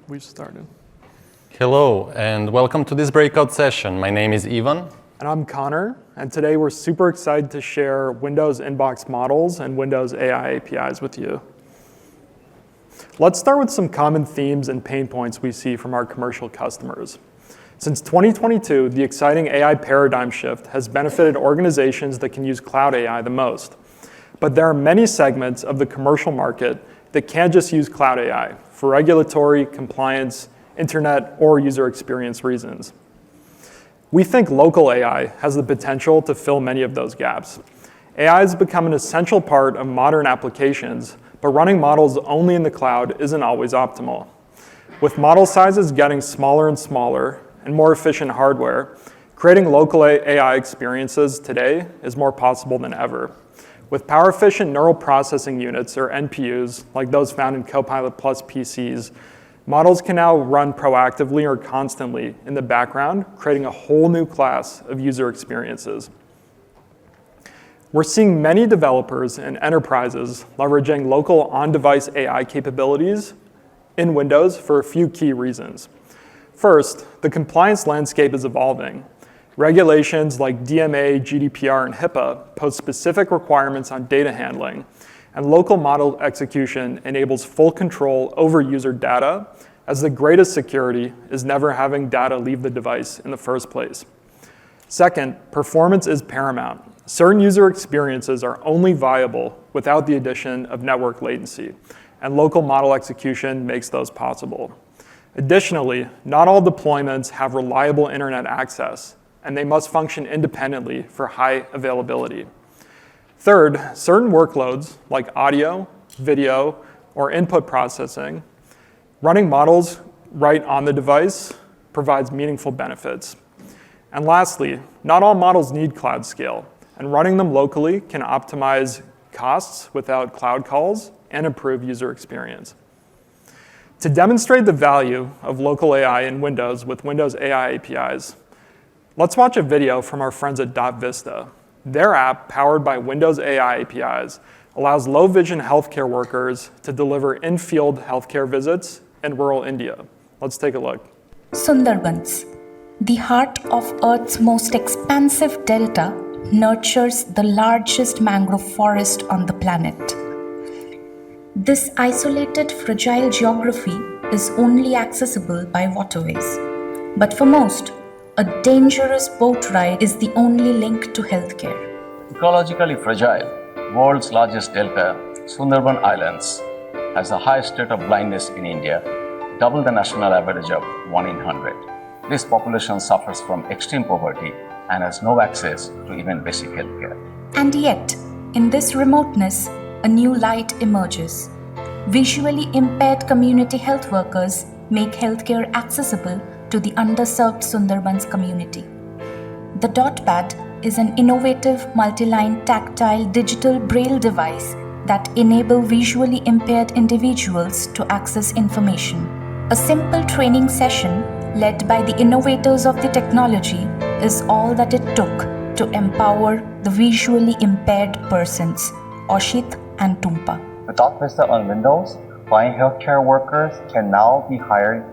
We've started. Hello, and welcome to this breakout session. My name is Ivan. And I'm Connor, and today we're super excited to share Windows Inbox models and Windows AI APIs with you. Let's start with some common themes and pain points we see from our commercial customers. Since 2022, the exciting AI paradigm shift has benefited organizations that can use cloud AI the most. But there are many segments of the commercial market that can't just use cloud AI for regulatory, compliance, internet, or user experience reasons. We think local AI has the potential to fill many of those gaps. AI has become an essential part of modern applications, but running models only in the cloud isn't always optimal. With model sizes getting smaller and smaller and more efficient hardware, creating local AI experiences today is more possible than ever. With power-efficient neural processing units, or NPUs, like those found in Copilot+ PCs, models can now run proactively or constantly in the background, creating a whole new class of user experiences. We're seeing many developers and enterprises leveraging local on-device AI capabilities in Windows for a few key reasons. First, the compliance landscape is evolving. Regulations like DMA, GDPR, and HIPAA pose specific requirements on data handling, and local model execution enables full control over user data, as the greatest security is never having data leave the device in the first place. Second, performance is paramount. Certain user experiences are only viable without the addition of network latency, and local model execution makes those possible. Additionally, not all deployments have reliable internet access, and they must function independently for high availability. Third, certain workloads like audio, video, or input processing, running models right on the device provides meaningful benefits. And lastly, not all models need cloud scale, and running them locally can optimize costs without cloud calls and improve user experience. To demonstrate the value of local AI in Windows with Windows AI APIs, let's watch a video from our friends at Vista. Their app, powered by Windows AI APIs, allows low-vision healthcare workers to deliver in-field healthcare visits in rural India. Let's take a look. Sundarbans, the heart of Earth's most expansive delta, nurtures the largest mangrove forest on the planet. This isolated, fragile geography is only accessible by waterways. But for most, a dangerous boat ride is the only link to healthcare. Ecologically fragile, world's largest delta, Sundarban Islands, has the highest rate of blindness in India, double the national average of 1 in 100. This population suffers from extreme poverty and has no access to even basic healthcare. And yet, in this remoteness, a new light emerges. Visually impaired community health workers make healthcare accessible to the underserved Sundarbans community. The DotPad is an innovative multi-line tactile digital braille device that enable visually impaired individuals to access information. A simple training session led by the innovators of the technology is all that it took to empower the visually impaired persons, Oshit and Tumpa. With Vista on Windows, blind healthcare workers can now be hired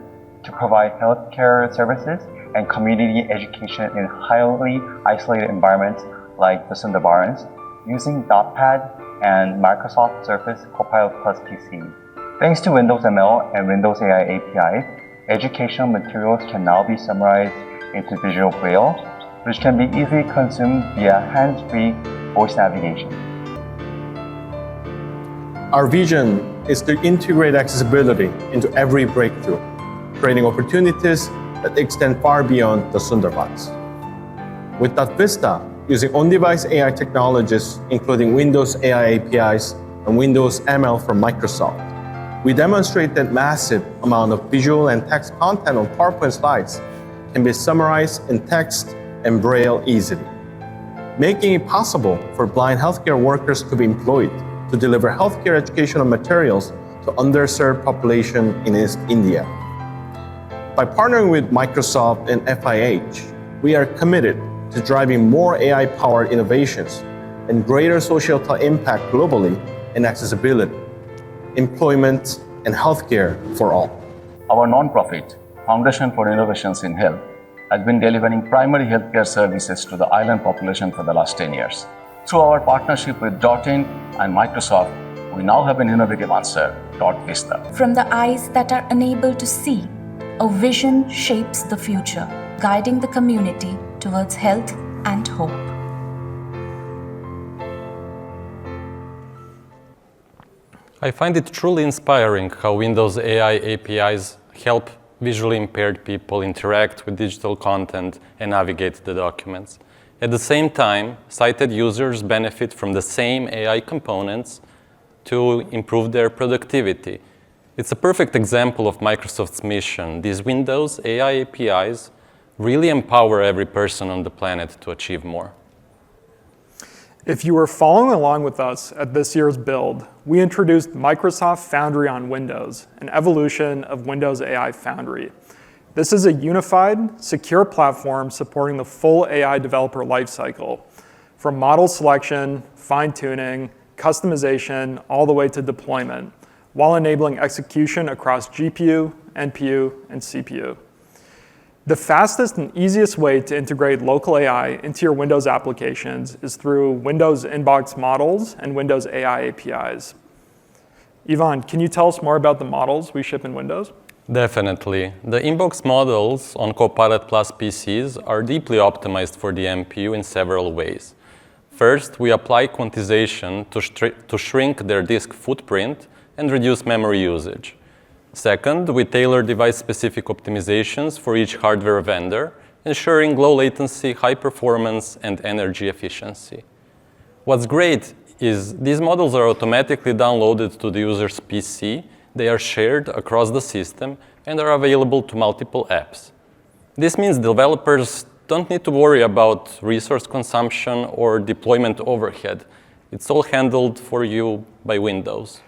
to provide healthcare services and community education in highly isolated environments like the Sundarbans, using DotPad and Microsoft Surface Copilot+ PC. Thanks to Windows ML and Windows AI APIs, educational materials can now be summarized into visual braille, which can be easily consumed via hands-free voice navigation. Our vision is to integrate accessibility into every breakthrough, creating opportunities that extend far beyond the Sundarbans. With Vista, using on-device AI technologies, including Windows AI APIs and Windows ML from Microsoft, we demonstrate that massive amount of visual and text content on PowerPoint slides can be summarized in text and braille easily, making it possible for blind healthcare workers to be employed to deliver healthcare educational materials to underserved population in East India. By partnering with Microsoft and FIH, we are committed to driving more AI-powered innovations and greater societal impact globally in accessibility, employment, and healthcare for all. our nonprofit, Foundation for Innovations in Health, has been delivering primary healthcare services to the island population for the last 10 years. Through our partnership with Dot'in and Microsoft, we now have an innovative answer, Vista. From the eyes that are unable to see, a vision shapes the future, guiding the community towards health and hope. I find it truly inspiring how Windows AI APIs help visually impaired people interact with digital content and navigate the documents. At the same time, sighted users benefit from the same AI components to improve their productivity. It's a perfect example of Microsoft's mission. These Windows AI APIs really empower every person on the planet to achieve more. If you were following along with us at this year's build, we introduced Microsoft Foundry on Windows, an evolution of Windows AI Foundry. This is a unified, secure platform supporting the full AI developer lifecycle, from model selection, fine-tuning, customization, all the way to deployment, while enabling execution across GPU, NPU, and CPU. The fastest and easiest way to integrate local AI into your Windows applications is through Windows Inbox models and Windows AI APIs. Ivan, can you tell us more about the models we ship in Windows? Definitely. The Inbox models on Copilot+ PCs are deeply optimized for the NPU in several ways. First, we apply quantization to shrink their disk footprint and reduce memory usage. Second, we tailor device-specific optimizations for each hardware vendor, ensuring low latency, high performance, and energy efficiency. What's great is these models are automatically downloaded to the user's PC, they are shared across the system, and are available to multiple apps. This means developers don't need to worry about resource consumption or deployment overhead. It's all handled for you by Windows.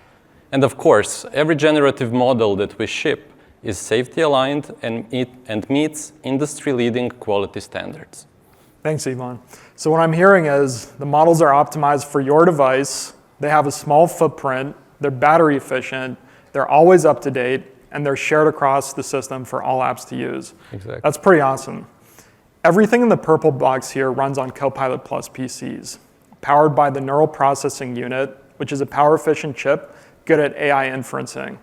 And of course, every generative model that we ship is safety aligned and meets industry-leading quality standards. Thanks, Ivan. So what I'm hearing is the models are optimized for your device, they have a small footprint, they're battery efficient, they're always up to date, and they're shared across the system for all apps to use. Exactly. That's pretty awesome. Everything in the purple box here runs on Copilot+ PCs, powered by the Neural Processing Unit, which is a power-efficient chip good at AI inferencing.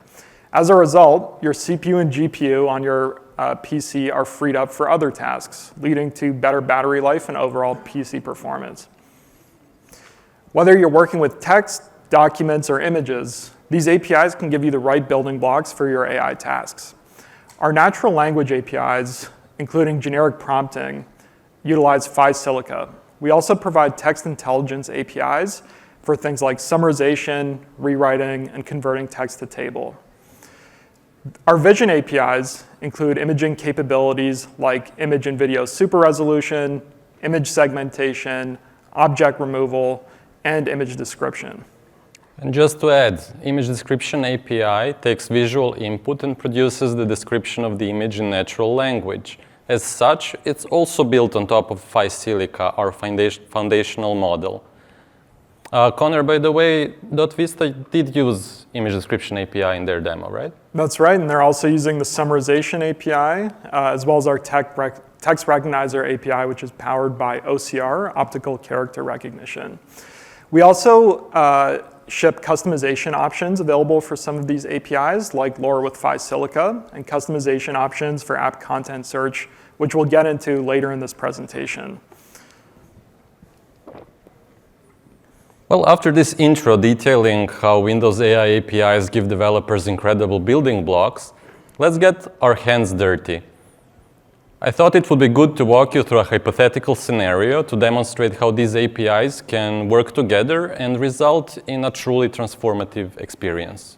As a result, your CPU and GPU on your PC are freed up for other tasks, leading to better battery life and overall PC performance. Whether you're working with text, documents, or images, these APIs can give you the right building blocks for your AI tasks. Our natural language APIs, including generic prompting, utilize PhiSilica. We also provide text intelligence APIs for things like summarization, rewriting, and converting text to table. Our vision APIs include imaging capabilities like image and video super resolution, image segmentation, object removal, and image description. And just to add, Image Description API takes visual input and produces the description of the image in natural language. As such, it's also built on top of PhiSilica, our foundational model. Connor, by the way, Vista did use Image Description API in their demo, right? That's right, and they're also using the Summarization API, as well as our Text Recognizer API, which is powered by OCR, Optical Character Recognition. We also ship customization options available for some of these APIs, like Lore with PhiSilica, and customization options for app content search, which we'll get into later in this presentation. Well, after this intro detailing how Windows AI APIs give developers incredible building blocks, let's get our hands dirty. I thought it would be good to walk you through a hypothetical scenario to demonstrate how these APIs can work together and result in a truly transformative experience.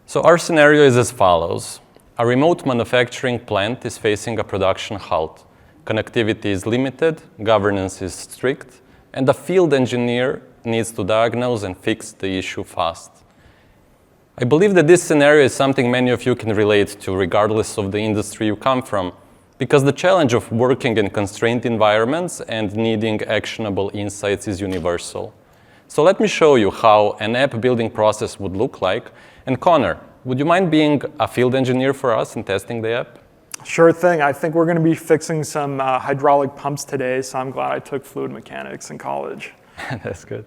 So our scenario is as follows. A remote manufacturing plant is facing a production halt. Connectivity is limited, governance is strict, and a field engineer needs to diagnose and fix the issue fast. I believe that this scenario is something many of you can relate to, regardless of the industry you come from, because the challenge of working in constrained environments and needing actionable insights is universal. So let me show you how an app building process would look like. And Connor, would you mind being a field engineer for us and testing the app? Sure thing. I think we're going to be fixing some hydraulic pumps today, so I'm glad I took fluid mechanics in college. That's good.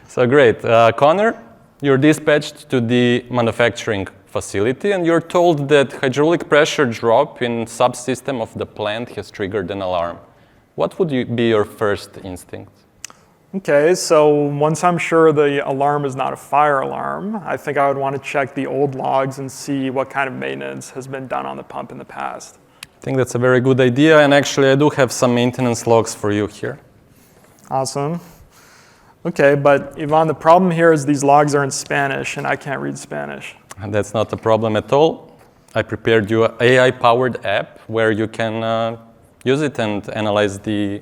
So great. Connor, you're dispatched to the manufacturing facility, and you're told that hydraulic pressure drop in subsystem of the plant has triggered an alarm. What would be your first instinct? Okay, so once I'm sure the alarm is not a fire alarm, I think I would want to check the old logs and see what kind of maintenance has been done on the pump in the past. I think that's a very good idea, and actually I do have some maintenance logs for you here. Awesome. Okay, but Ivan, the problem here is these logs are in Spanish, and I can't read Spanish. And that's not a problem at all. I prepared you an AI-powered app where you can use it and analyze the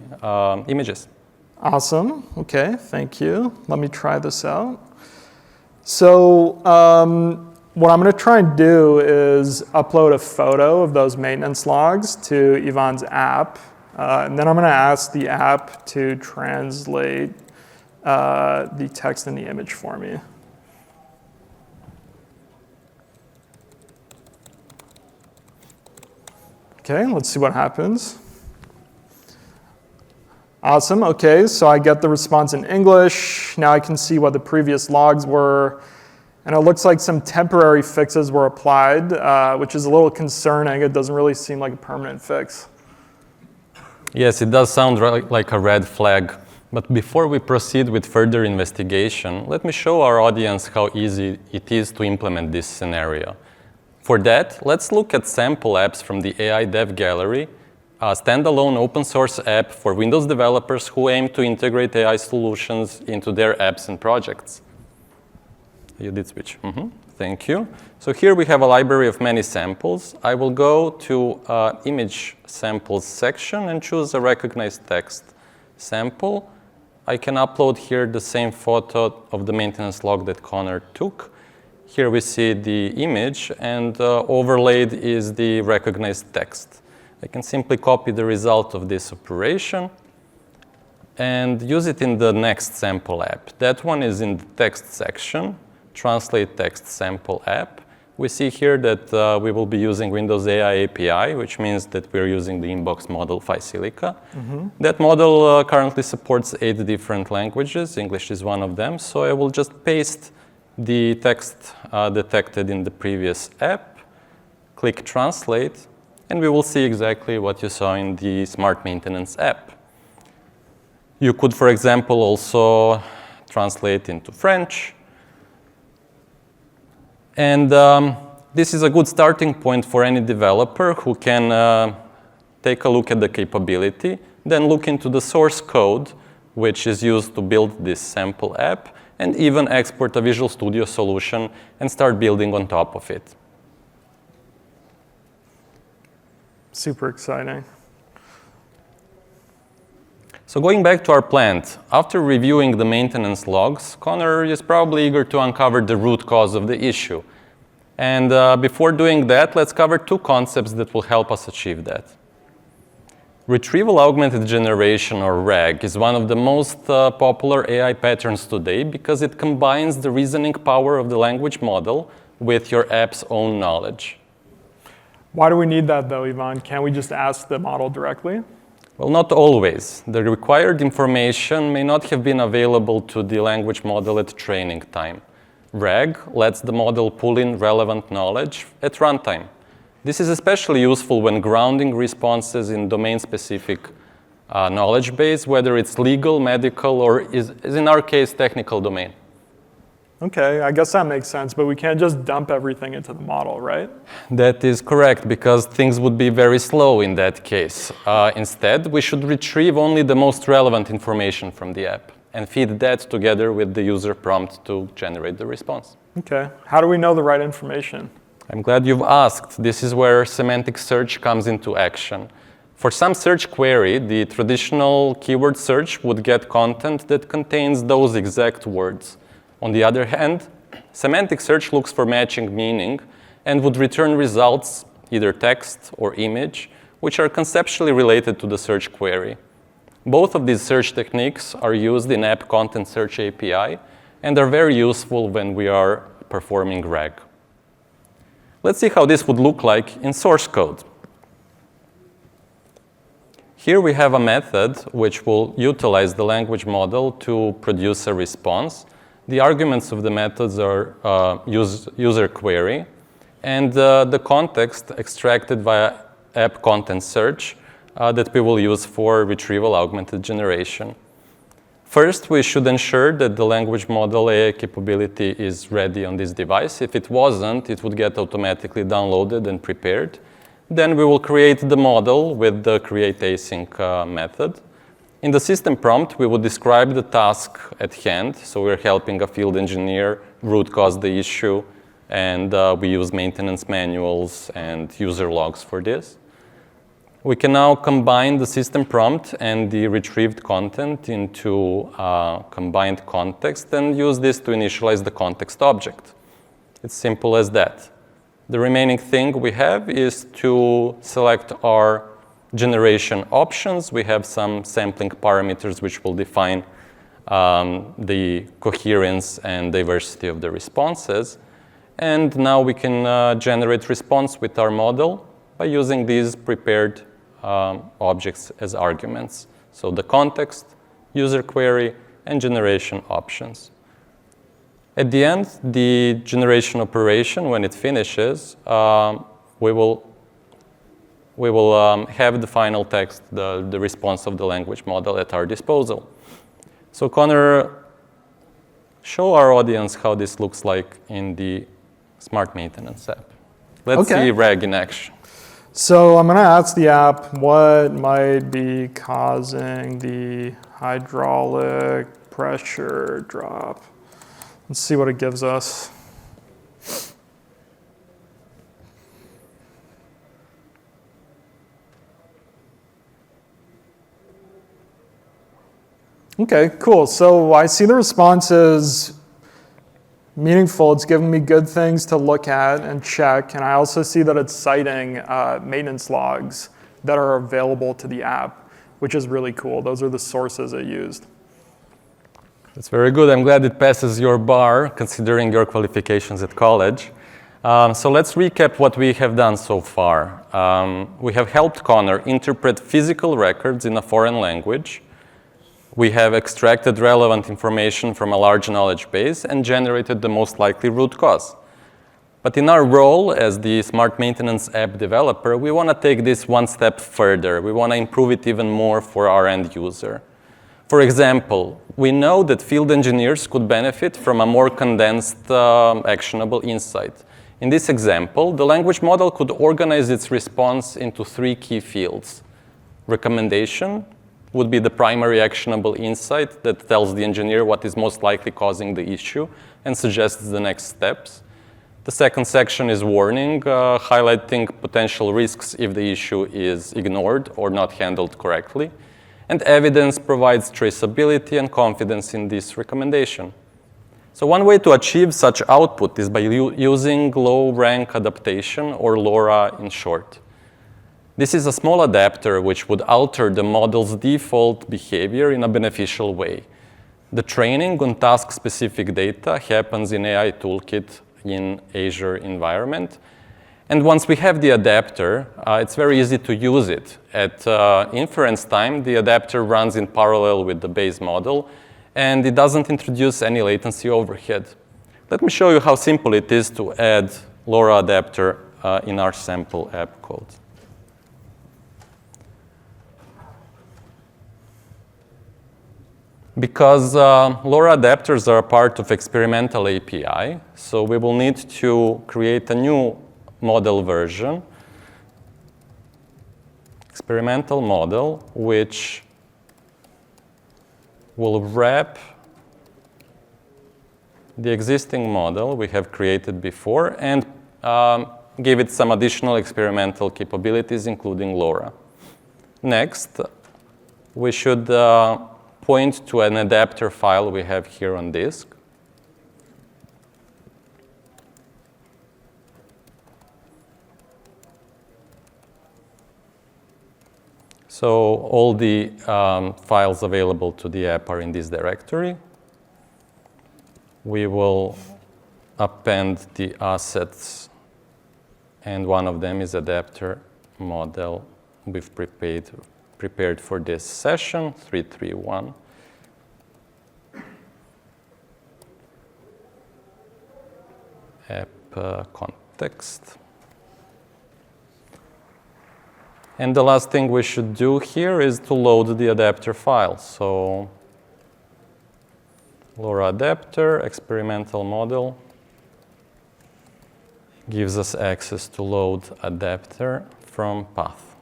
images. Awesome. Okay, thank you. Let me try this out. So what I'm going to try and do is upload a photo of those maintenance logs to Ivan's app. And then I'm going to ask the app to translate the text and the image for me. Okay, let's see what happens. Awesome, okay, so I get the response in English. Now I can see what the previous logs were. And it looks like some temporary fixes were applied, which is a little concerning. It doesn't really seem like a permanent fix. Yes, it does sound like a red flag. But before we proceed with further investigation, let me show our audience how easy it is to implement this scenario. For that, let's look at sample apps from the AI Dev Gallery, a standalone open source app for Windows developers who aim to integrate AI solutions into their apps and projects. You did switch. Thank you. So here we have a library of many samples. I will go to image samples section and choose a recognized text sample. I can upload here the same photo of the maintenance log that Connor took. Here we see the image, and overlaid is the recognized text. I can simply copy the result of this operation and use it in the next sample app. That one is in the text section, translate text sample app. We see here that we will be using Windows AI API, which means that we're using the inbox model Phisilica. That model currently supports 8 different languages. English is one of them. So I will just paste the text detected in the previous app, click translate, and we will see exactly what you saw in the Smart Maintenance app. You could, for example, also translate into French. And this is a good starting point for any developer who can take a look at the capability, then look into the source code, which is used to build this sample app, and even export a Visual Studio solution and start building on top of it. Super exciting. So going back to our plant, after reviewing the maintenance logs, Connor is probably eager to uncover the root cause of the issue. And before doing that, let's cover 2 concepts that will help us achieve that. Retrieval Augmented Generation, or RAG, is one of the most popular AI patterns today because it combines the reasoning power of the language model with your app's own knowledge. Why do we need that though, Ivan? Can't we just ask the model directly? Well, not always. The required information may not have been available to the language model at training time. RAG lets the model pull in relevant knowledge at runtime. This is especially useful when grounding responses in domain-specific knowledge base, whether it's legal, medical, or is in our case, technical domain. Okay, I guess that makes sense, but we can't just dump everything into the model, right? That is correct, because things would be very slow in that case. Instead, we should retrieve only the most relevant information from the app and feed that together with the user prompt to generate the response. Okay, how do we know the right information? I'm glad you've asked. This is where semantic search comes into action. For some search query, the traditional keyword search would get content that contains those exact words. On the other hand, semantic search looks for matching meaning and would return results, either text or image, which are conceptually related to the search query. Both of these search techniques are used in App Content Search API and are very useful when we are performing RAG. Let's see how this would look like in source code. Here we have a method which will utilize the language model to produce a response. The arguments of the methods are user query and the context extracted via app content search that we will use for retrieval augmented generation. First, we should ensure that the language model AI capability is ready on this device. If it wasn't, it would get automatically downloaded and prepared. Then we will create the model with the createAsync method. In the system prompt, we will describe the task at hand. So we're helping a field engineer root cause the issue, and we use maintenance manuals and user logs for this. We can now combine the system prompt and the retrieved content into combined context and use this to initialize the context object. It's simple as that. The remaining thing we have is to select our generation options. We have some sampling parameters which will define the coherence and diversity of the responses. And now we can generate response with our model by using these prepared objects as arguments. So the context, user query, and generation options. At the end, the generation operation, when it finishes, we will have the final text, the response of the language model at our disposal. So Connor, show our audience how this looks like in the Smart Maintenance app. Let's see RAG in action. So I'm going to ask the app what might be causing the hydraulic pressure drop. Let's see what it gives us. Okay, cool. So I see the response is meaningful. It's giving me good things to look at and check. And I also see that it's citing maintenance logs that are available to the app, which is really cool. Those are the sources it used. That's very good. I'm glad it passes your bar, considering your qualifications at college. So let's recap what we have done so far. We have helped Connor interpret physical records in a foreign language. We have extracted relevant information from a large knowledge base and generated the most likely root cause. But in our role as the Smart Maintenance app developer, we want to take this one step further. We want to improve it even more for our end user. For example, we know that field engineers could benefit from a more condensed, actionable insight. In this example, the language model could organize its response into 3 key fields. Recommendation would be the primary actionable insight that tells the engineer what is most likely causing the issue and suggests the next steps. The second section is warning, highlighting potential risks if the issue is ignored or not handled correctly. And evidence provides traceability and confidence in this recommendation. So one way to achieve such output is by using low-rank adaptation, or LoRA in short. This is a small adapter which would alter the model's default behavior in a beneficial way. The training on task-specific data happens in AI Toolkit in Azure environment. And once we have the adapter, it's very easy to use it. At inference time, the adapter runs in parallel with the base model, and it doesn't introduce any latency overhead. Let me show you how simple it is to add LoRA adapter in our sample app code. Because LoRA adapters are a part of experimental API, so we will need to create a new model version, experimental model, which will wrap the existing model we have created before and give it some additional experimental capabilities, including LoRA. Next, we should point to an adapter file we have here on disk. So all the files available to the app are in this directory. We will append the assets and one of them is adapter model we've prepared for this session, 331. App context. And the last thing we should do here is to load the adapter file. So LoRa adapter, experimental model, gives us access to load adapter from path.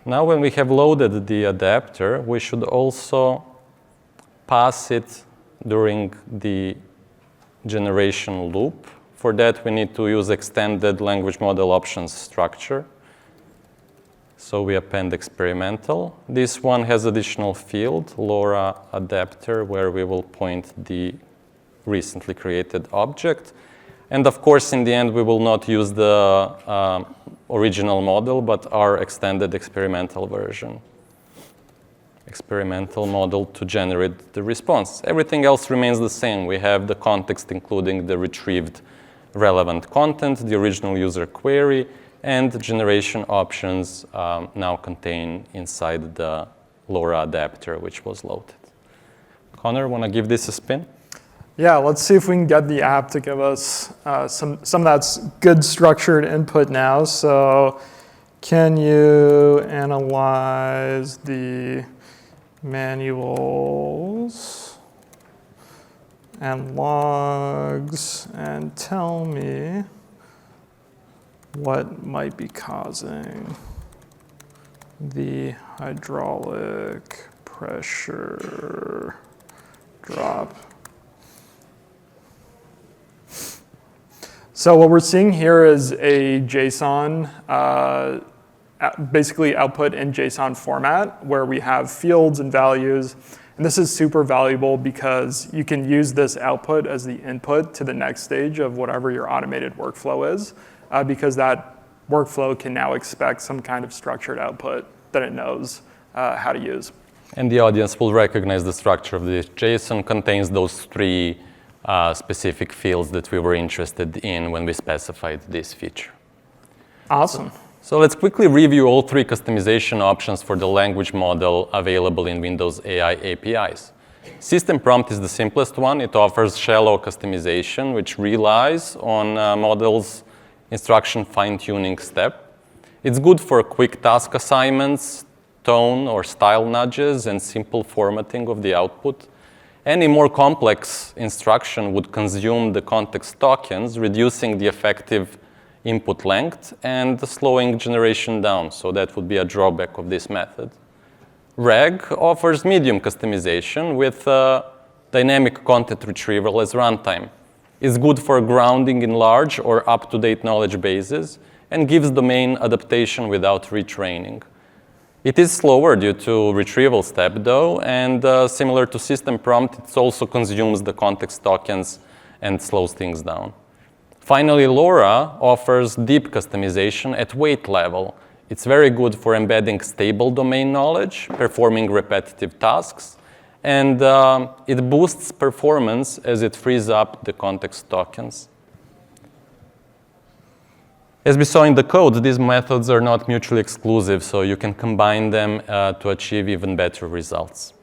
Now when we have loaded the adapter, we should also pass it during the generation loop. For that, we need to use extended language model options structure. So we append experimental. This one has additional field, LoRa adapter, where we will point the recently created object. And of course, in the end, we will not use the original model, but our extended experimental version. Experimental model to generate the response. Everything else remains the same. We have the context, including the retrieved relevant content, the original user query, and the generation options now contained inside the LoRa adapter, which was loaded. Connor, want to give this a spin? Yeah, let's see if we can get the app to give us some of that good structured input now. So can you analyze the manuals and logs and tell me what might be causing the hydraulic pressure drop? So what we're seeing here is a JSON, basically output in JSON format, where we have fields and values. And this is super valuable because you can use this output as the input to the next stage of whatever your automated workflow is, because that workflow can now expect some kind of structured output that it knows how to use. And the audience will recognize the structure of this JSON contains those three specific fields that we were interested in when we specified this feature. Awesome. So let's quickly review all three customization options for the language model available in Windows AI APIs. System prompt is the simplest one. It offers shallow customization, which relies on model's instruction fine-tuning step. It's good for quick task assignments, tone or style nudges, and simple formatting of the output. Any more complex instruction would consume the context tokens, reducing the effective input length and slowing generation down. So that would be a drawback of this method. RAG offers medium customization with dynamic content retrieval as runtime. It's good for grounding in large or up-to-date knowledge bases and gives domain adaptation without retraining. It is slower due to retrieval step though, and similar to system prompt, it also consumes the context tokens and slows things down. Finally, LoRa offers deep customization at weight level. It's very good for embedding stable domain knowledge, performing repetitive tasks, and it boosts performance as it frees up the context tokens. As we saw in the code, these methods are not mutually exclusive, so you can combine them to achieve even better results.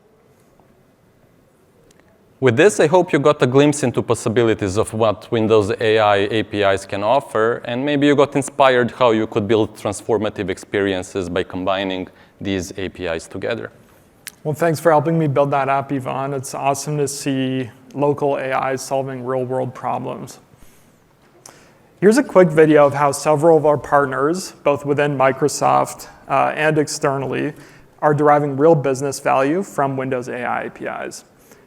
With this, I hope you got a glimpse into possibilities of what Windows AI APIs can offer, and maybe you got inspired how you could build transformative experiences by combining these APIs together. Well, thanks for helping me build that app, Ivan. It's awesome to see local AI solving real-world problems. Here's a quick video of how several of our partners, both within Microsoft and externally, are deriving real business value from Windows AI APIs.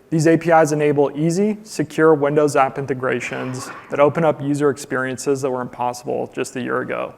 These APIs enable easy, secure Windows app integrations that open up user experiences that were impossible just a year ago.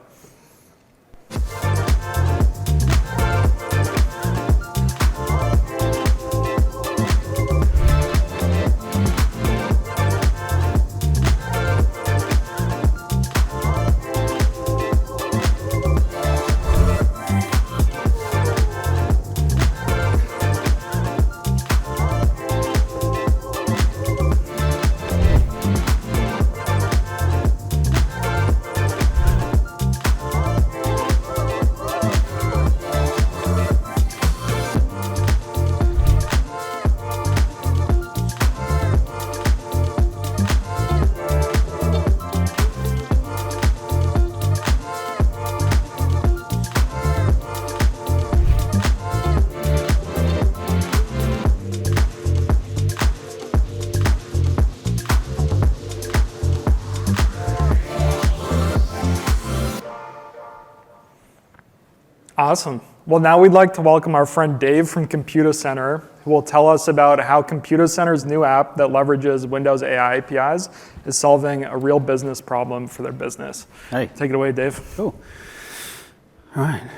Awesome. Well, now we'd like to welcome our friend Dave from Computacenter, who will tell us about how Computacenter's new app that leverages Windows AI APIs is solving a real business problem for their business. Hey. Take it away, Dave. Cool. All right.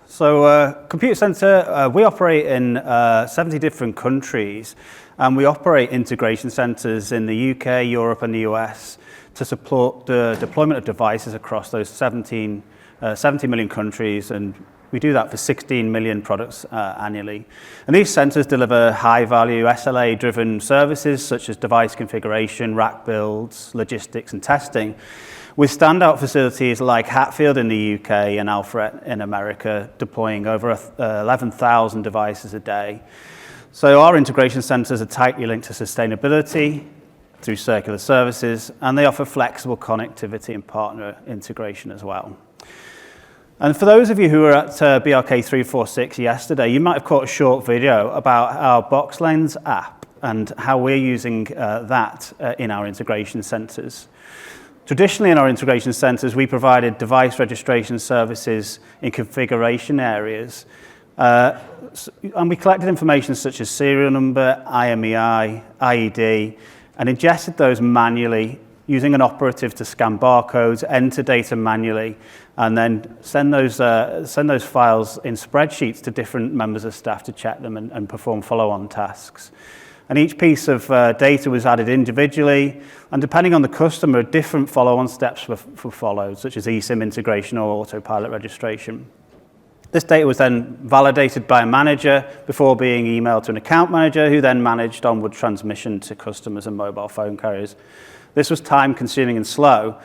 So Computacenter, we operate in 70 different countries, and we operate integration centers in the UK, Europe, and the US to support the deployment of devices across those 70 million countries, and we do that for 16 million products annually. And these centers deliver high-value SLA-driven services such as device configuration, rack builds, logistics, and testing, with standout facilities like Hatfield in the UK and Alpharett in America deploying over 11,000 devices a day. So our integration centers are tightly linked to sustainability through circular services, and they offer flexible connectivity and partner integration as well. And for those of you who were at BRK 346 yesterday, you might have caught a short video about our BoxLens app and how we're using that in our integration centers. Traditionally, in our integration centers, we provided device registration services in configuration areas, and we collected information such as serial number, IMEI, IED, and ingested those manually using an operative to scan barcodes, enter data manually, and then send those files in spreadsheets to different members of staff to check them and perform follow-on tasks. And each piece of data was added individually, and depending on the customer, different follow-on steps were followed, such as eSIM integration or autopilot registration. This data was then validated by a manager before being emailed to an account manager, who then managed onward transmission to customers and mobile phone carriers. This was time-consuming and slow,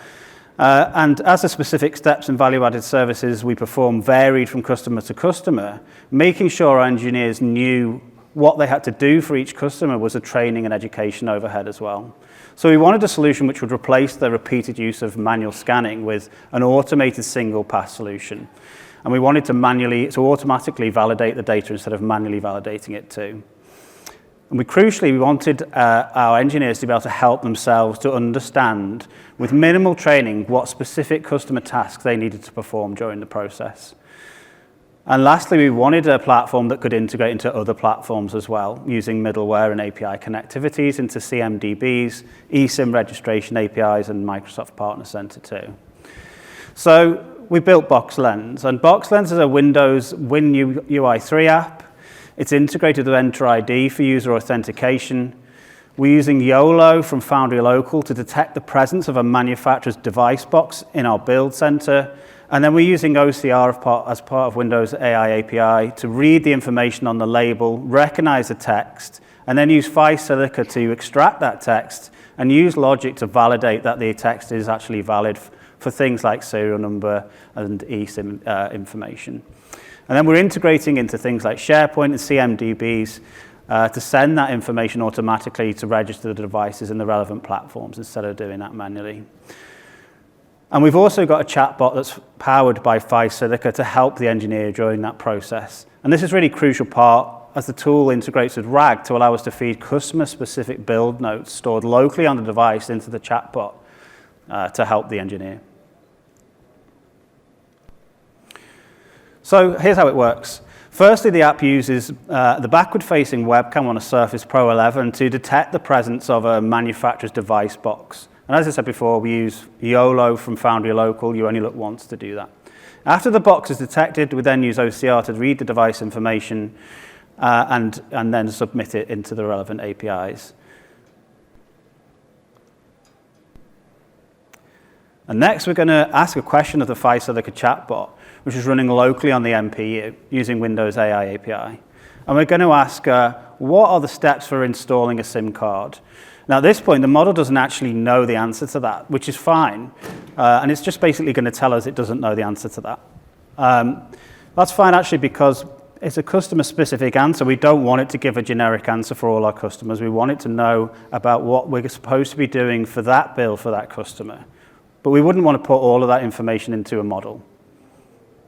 and as the specific steps and value-added services we perform varied from customer to customer, making sure our engineers knew what they had to do for each customer was a training and education overhead as well. So we wanted a solution which would replace the repeated use of manual scanning with an automated single-pass solution. And we wanted to automatically validate the data instead of manually validating it too. And we wanted our engineers to be able to help themselves to understand, with minimal training, what specific customer tasks they needed to perform during the process. And lastly, we wanted a platform that could integrate into other platforms as well, using middleware and API connectivities into CMDBs, eSIM registration APIs, and Microsoft Partner Center too. So we built BoxLens, and BoxLens is a Windows WinUI 3 app. It's integrated with Enter ID for user authentication. We're using YOLO from Foundry Local to detect the presence of a manufacturer's device box in our build center. And then we're using OCR as part of Windows AI API to read the information on the label, recognize the text, and then use Phi Silica to extract that text and use logic to validate that the text is actually valid for things like serial number and eSIM information. And then we're integrating into things like SharePoint and CMDBs to send that information automatically to register the devices in the relevant platforms instead of doing that manually. And we've also got a chatbot that's powered by Phi Silica to help the engineer during that process. And this is really a crucial part as the tool integrates with RAG to allow us to feed customer-specific build notes stored locally on the device into the chatbot to help the engineer. So here's how it works. Firstly, the app uses the backward-facing webcam on a Surface Pro 11 to detect the presence of a manufacturer's device box. And as I said before, we use YOLO from Foundry Local. You only look once to do that. After the box is detected, we then use OCR to read the device information and then submit it into the relevant APIs. And next, we're going to ask a question of the Phi Silica chatbot, which is running locally on the MPU using Windows AI API. And we're going to ask, what are the steps for installing a SIM card? Now, at this point, the model doesn't actually know the answer to that, which is fine. And it's just basically going to tell us it doesn't know the answer to that. That's fine, actually, because it's a customer-specific answer. We don't want it to give a generic answer for all our customers. We want it to know about what we're supposed to be doing for that bill for that customer. But we wouldn't want to put all of that information into a model,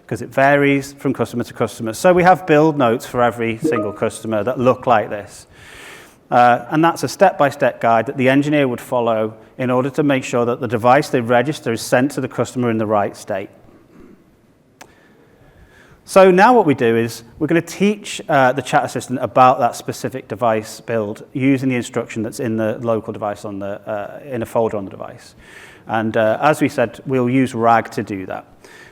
because it varies from customer to customer. So we have build notes for every single customer that look like this. And that's a step-by-step guide that the engineer would follow in order to make sure that the device they register is sent to the customer in the right state. So now what we do is we're going to teach the chat assistant about that specific device build using the instruction that's in the local device on in a folder on the device. And as we said, we'll use RAG to do that.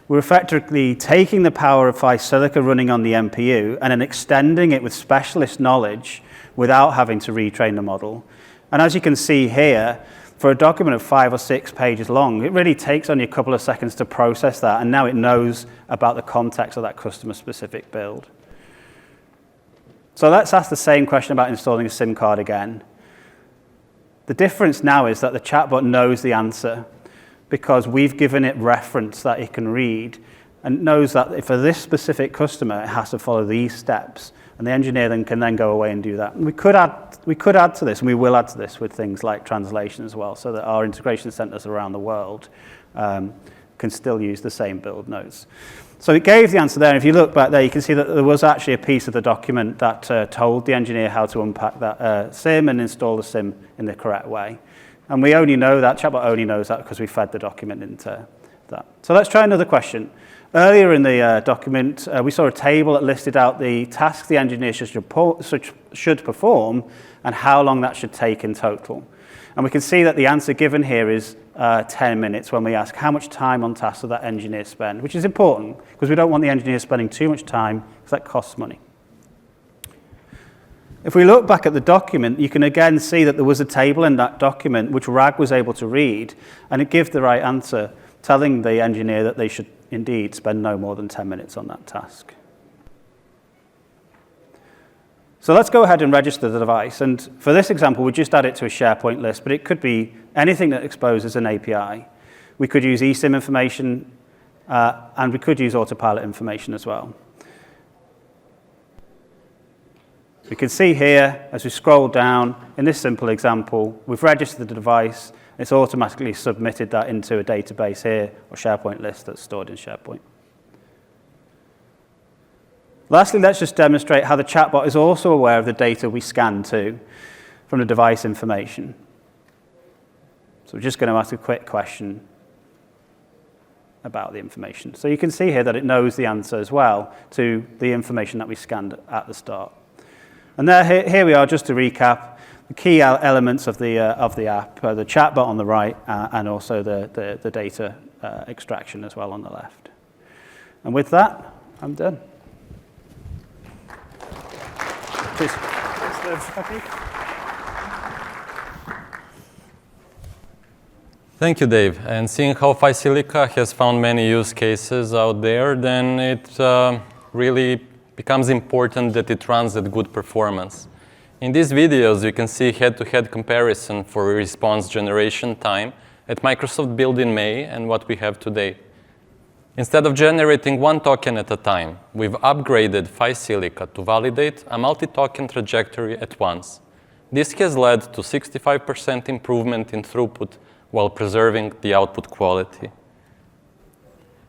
We're effectively taking the power of PhiSilica running on the MPU and then extending it with specialist knowledge without having to retrain the model. And as you can see here, for a document of 5 or 6 pages long, it really takes only a couple of seconds to process that, and now it knows about the context of that customer-specific build. So let's ask the same question about installing a SIM card again. The difference now is that the chatbot knows the answer because we've given it reference that it can read and knows that for this specific customer, it has to follow these steps. And the engineer then can then go away and do that. And we could add to this, and we will add to this with things like translation as well, so that our integration centers around the world can still use the same build notes. So it gave the answer there. And if you look back there, you can see that there was actually a piece of the document that told the engineer how to unpack that SIM and install the SIM in the correct way. And we only know that, chatbot only knows that because we fed the document into that. So let's try another question. Earlier in the document, we saw a table that listed out the tasks the engineer should perform and how long that should take in total. And we can see that the answer given here is 10 minutes when we ask how much time on task does that engineer spend, which is important because we don't want the engineer spending too much time because that costs money. If we look back at the document, you can again see that there was a table in that document which RAG was able to read, and it gives the right answer, telling the engineer that they should indeed spend no more than 10 minutes on that task. So let's go ahead and register the device. And for this example, we just add it to a SharePoint list, but it could be anything that exposes an API. We could use eSIM information, and we could use autopilot information as well. We can see here, as we scroll down, in this simple example, we've registered the device. It's automatically submitted that into a database here, or SharePoint list that's stored in SharePoint. Lastly, let's just demonstrate how the chatbot is also aware of the data we scan to from the device information. So we're just going to ask a quick question about the information. So you can see here that it knows the answer as well to the information that we scanned at the start. And here we are, just to recap, the key elements of the app, the chatbot on the right, and also the data extraction as well on the left. And with that, I'm done. Please. Thank you, Dave. And seeing how PhiSilica has found many use cases out there, then it really becomes important that it runs at good performance. In these videos, you can see head-to-head comparison for response generation time at Microsoft Build in May and what we have today. Instead of generating one token at a time, we've upgraded PhiSilica to validate a multi-token trajectory at once. This has led to 65% improvement in throughput while preserving the output quality.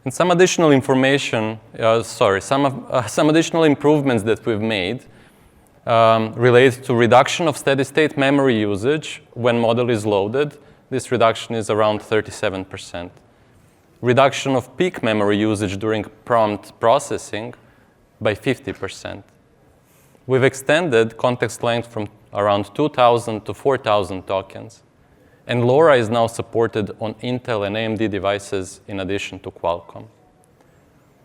And some additional information, some additional improvements that we've made relate to reduction of steady-state memory usage when model is loaded. This reduction is around 37%. Reduction of peak memory usage during prompt processing by 50%. We've extended context length from around 2,000 to 4,000 tokens. And LoRa is now supported on Intel and AMD devices in addition to Qualcomm.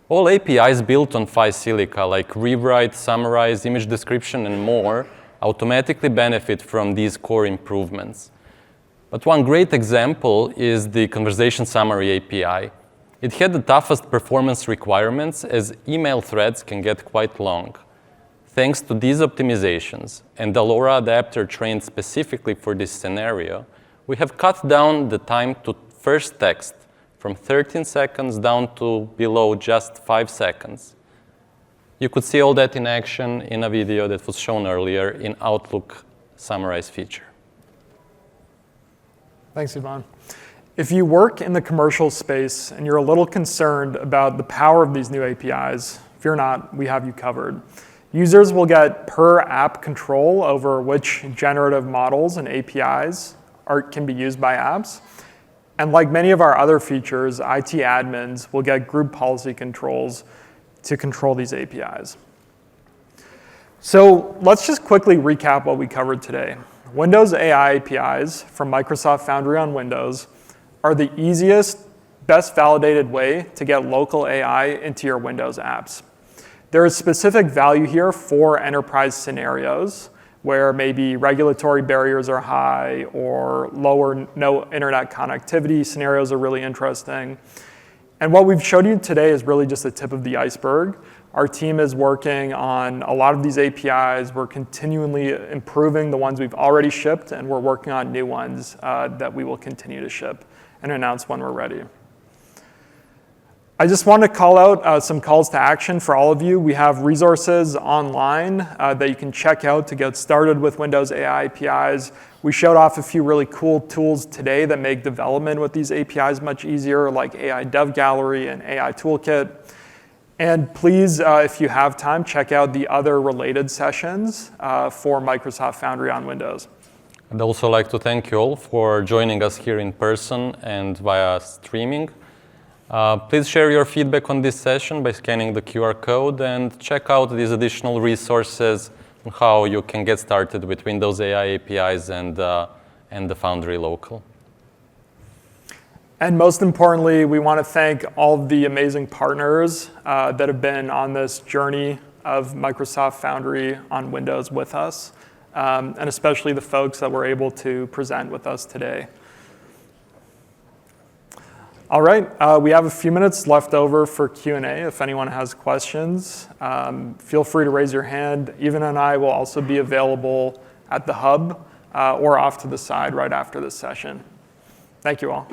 All APIs built on PhiSilica, like rewrite, summarize, image description, and more, automatically benefit from these core improvements. But one great example is the Conversation Summary API. It had the toughest performance requirements as email threads can get quite long. Thanks to these optimizations and the LoRa adapter trained specifically for this scenario, we have cut down the time to first text from 13 seconds down to below just 5 seconds. You could see all that in action in a video that was shown earlier in Outlook Summarize feature. Thanks, Ivan. If you work in the commercial space and you're a little concerned about the power of these new APIs, fear not, we have you covered. Users will get per app control over which generative models and APIs can be used by apps. And like many of our other features, IT admins will get group policy controls to control these APIs. So let's just quickly recap what we covered today. Windows AI APIs from Microsoft Foundry on Windows are the easiest, best validated way to get local AI into your Windows apps. There is specific value here for enterprise scenarios where maybe regulatory barriers are high or lower no internet connectivity scenarios are really interesting. And what we've showed you today is really just the tip of the iceberg. Our team is working on a lot of these APIs. We're continually improving the ones we've already shipped, and we're working on new ones that we will continue to ship and announce when we're ready. I just want to call out some calls to action for all of you. We have resources online that you can check out to get started with Windows AI APIs. We showed off a few really cool tools today that make development with these APIs much easier, like AI Dev Gallery and AI Toolkit. And please, if you have time, check out the other related sessions for Microsoft Foundry on Windows. I'd also like to thank you all for joining us here in person and via streaming. Please share your feedback on this session by scanning the QR code and check out these additional resources on how you can get started with Windows AI APIs and the Foundry Local. And most importantly, we want to thank all of the amazing partners that have been on this journey of Microsoft Foundry on Windows with us, and especially the folks that were able to present with us today. All right, we have a few minutes left over for Q&A. If anyone has questions, feel free to raise your hand. Even and I will also be available at the hub or off to the side right after this session. Thank you all.